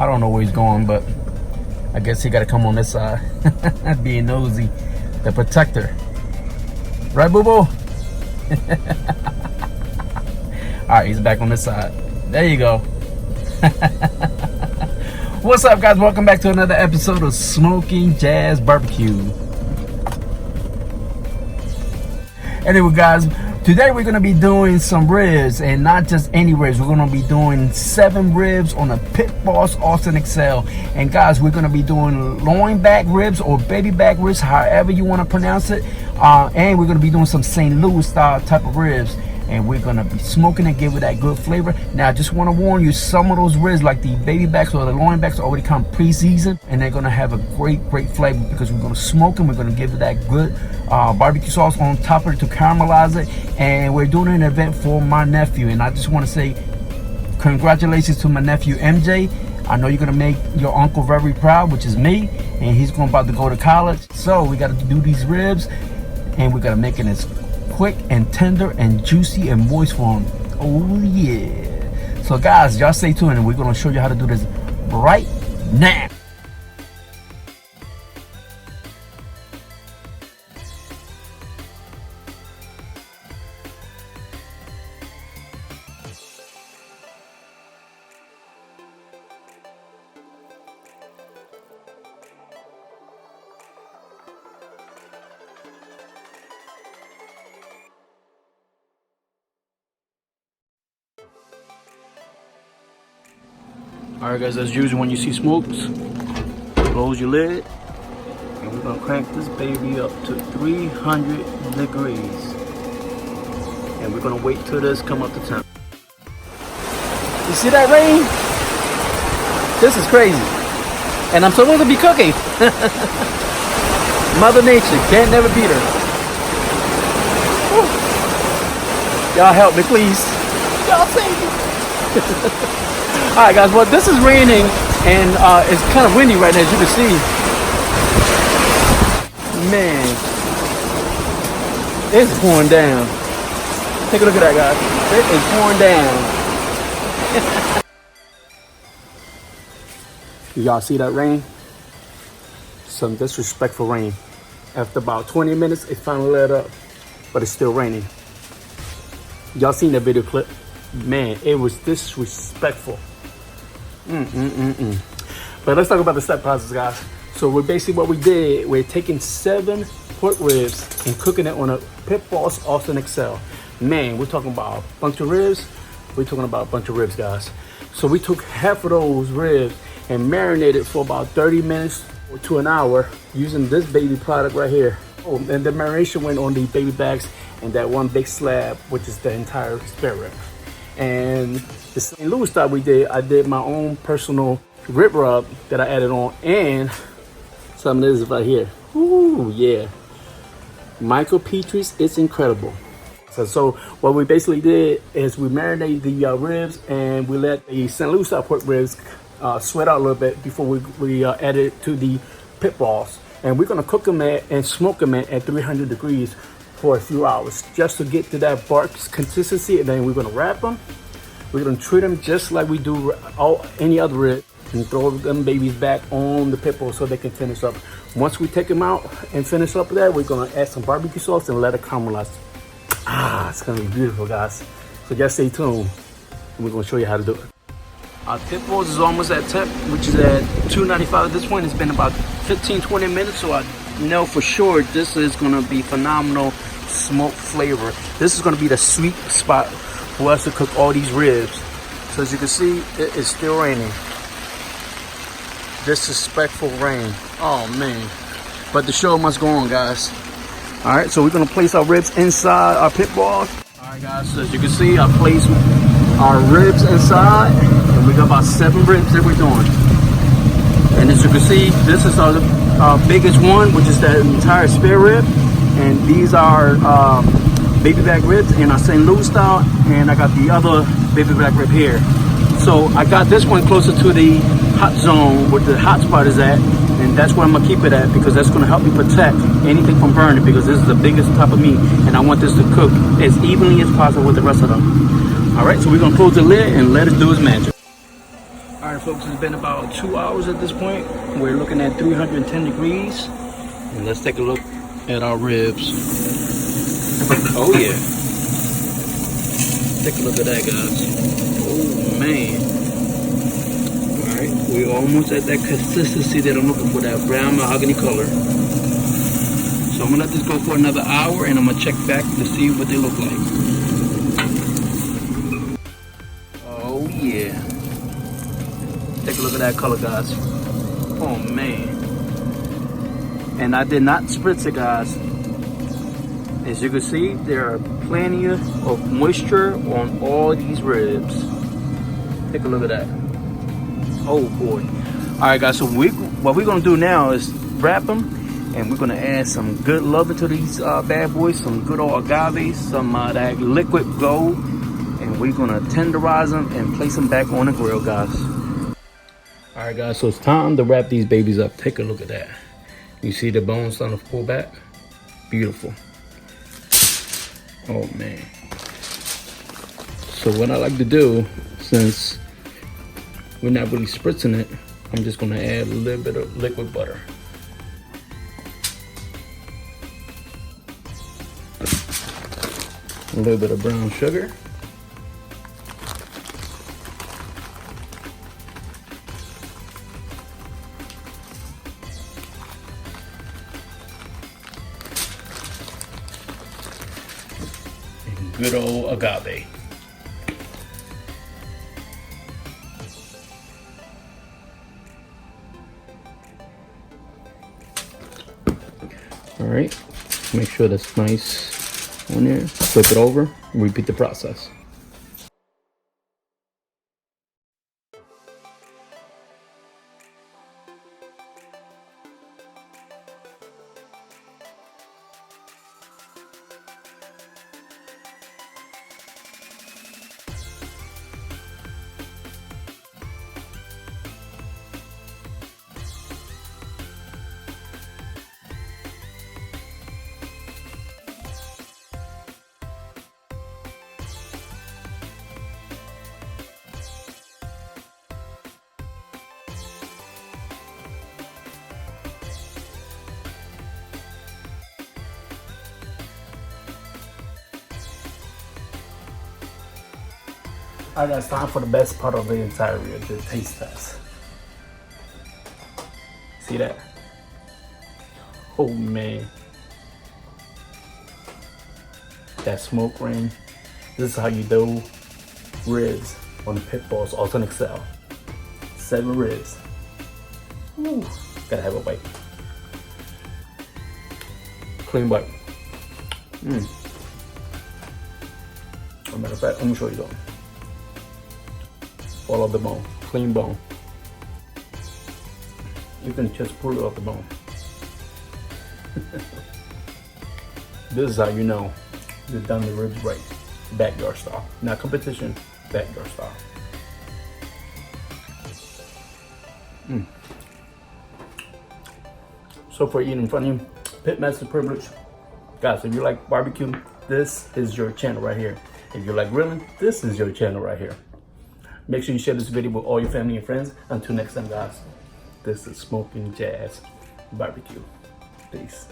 I don't know where he's going, but I guess he got to come on this side. Being nosy. The protector. Right, boo-boo? Alright, he's back on this side. There you go. What's up, guys? Welcome back to another episode of Smoking Jazz Barbecue. Anyway, guys, today we're going to be doing some ribs, and not just any ribs. We're going to be doing 7 ribs on a Pit Boss Austin XL. And guys, we're going to be doing loin back ribs or baby back ribs, however you want to pronounce it. And we're going to be doing some St. Louis style type of ribs. And we're going to be smoking and give it that good flavor. Now, I just want to warn you, some of those ribs, like the baby backs or the loin backs, already come pre-seasoned. And they're going to have a great flavor because we're going to smoke them. We're going to give it that good barbecue sauce on top of it to caramelize it. And we're doing an event for my nephew. And I just want to say congratulations to my nephew, MJ. I know you're going to make your uncle very proud, which is me. And he's about to go to college. So we got to do these ribs. And we got to make it as quick and tender and juicy and moist for him. Oh yeah. So guys, y'all stay tuned and we're going to show you how to do this right now. Alright guys, as usual, when you see smokes, close your lid, and we're going to crank this baby up to 300 degrees. And we're going to wait till this come up to temp. You see that rain? This is crazy. And I'm supposed to be cooking. Mother Nature, can't never beat her. Y'all help me, please. Y'all save me. Alright guys, well this is raining and it's kind of windy right now, as you can see. Man, it's pouring down. Take a look at that, guys. It is pouring down. Y'all see that rain? Some disrespectful rain. After about 20 minutes, it finally let up, but it's still raining. Y'all seen that video clip? Man, it was disrespectful. But let's talk about the step process, guys. So we're basically, what we did, we're taking 7 pork ribs and cooking it on a Pit Boss Austin XL. Man, we're talking about a bunch of ribs. We're talking about a bunch of ribs, guys. So we took half of those ribs and marinated for about 30 minutes to an hour using this baby product right here. Oh, and the marination went on the baby backs and that one big slab, which is the entire spare rib. And the St. Louis style I did my own personal rib rub that I added on, and some of this is right here. Ooh, yeah. Michael Petrie's, it's incredible. So what we basically did is we marinated the ribs, and we let the St. Louis style pork ribs sweat out a little bit before we add it to the Pit Boss. And we're gonna cook them and smoke them at 300 degrees for a few hours, just to get to that bark consistency. And then we're gonna wrap them. We're gonna treat them just like we do any other rib, and throw them babies back on the Pit Boss so they can finish up. Once we take them out and finish up with that, we're gonna add some barbecue sauce and let it caramelize. It's gonna be beautiful, guys. So just stay tuned, and we're gonna show you how to do it. Our Pit Boss is almost at temp, which is at 295 at this point. It's been about 15-20 minutes, so I know for sure this is gonna be phenomenal smoke flavor. This is gonna be the sweet spot for us to cook all these ribs. So as you can see, it is still raining. Disrespectful rain. Oh man. But the show must go on, guys. Alright, so we're gonna place our ribs inside our Pit Boss. Alright guys, so as you can see, I placed our ribs inside, and we got about 7 ribs that we're doing. And as you can see, this is our biggest one, which is that entire spare rib. And these are baby back ribs in our St. Louis style, and I got the other baby back rib here. So I got this one closer to the hot zone where the hot spot is at, and that's where I'm gonna keep it at, because that's gonna help me protect anything from burning, because this is the biggest type of meat and I want this to cook as evenly as possible with the rest of them. All right, so we're gonna close the lid and let it do its magic. All All right, folks, it's been about 2 hours at this point. We're looking at 310 degrees. And let's take a look at our ribs. Oh yeah. Take a look at that, guys. Oh man. All right, we're almost at that consistency that I'm looking for, that brown mahogany color. So I'm gonna let this go for another hour and I'm gonna check back to see what they look like. Oh yeah. Take a look at that color, guys. Oh man. And I did not spritz it, guys. As you can see, there are plenty of moisture on all these ribs. Take a look at that. Oh boy. All right, guys, so what we're gonna do now is wrap them, and we're gonna add some good loving to these bad boys, some good old agave, some that liquid gold, and we're gonna tenderize them and place them back on the grill, guys. All right, guys, so it's time to wrap these babies up. Take a look at that. You see the bones starting to pull back? Beautiful. Oh man. So what I like to do, since we're not really spritzing it, I'm just gonna add a little bit of liquid butter. A little bit of brown sugar. And good old agave. All right, make sure that's nice on there. Flip it over, repeat the process. All right, guys, time for the best part of the entire rib, the taste test. See that? Oh man. That smoke ring. This is how you do ribs on the Pitbull's Authentic Cell. 7 ribs. Ooh, gotta have a bite. Clean bite. As a matter of fact, let me show you though. All of the bone, clean bone. You can just pull it off the bone. This is how you know you've done the ribs right. Backyard style. Not competition, backyard style. So for eating funny, Pitmaster privilege. Guys, if you like barbecue, this is your channel right here. If you like grilling, this is your channel right here. Make sure you share this video with all your family and friends. Until next time, guys, this is Smoking Jazz Barbecue. Peace.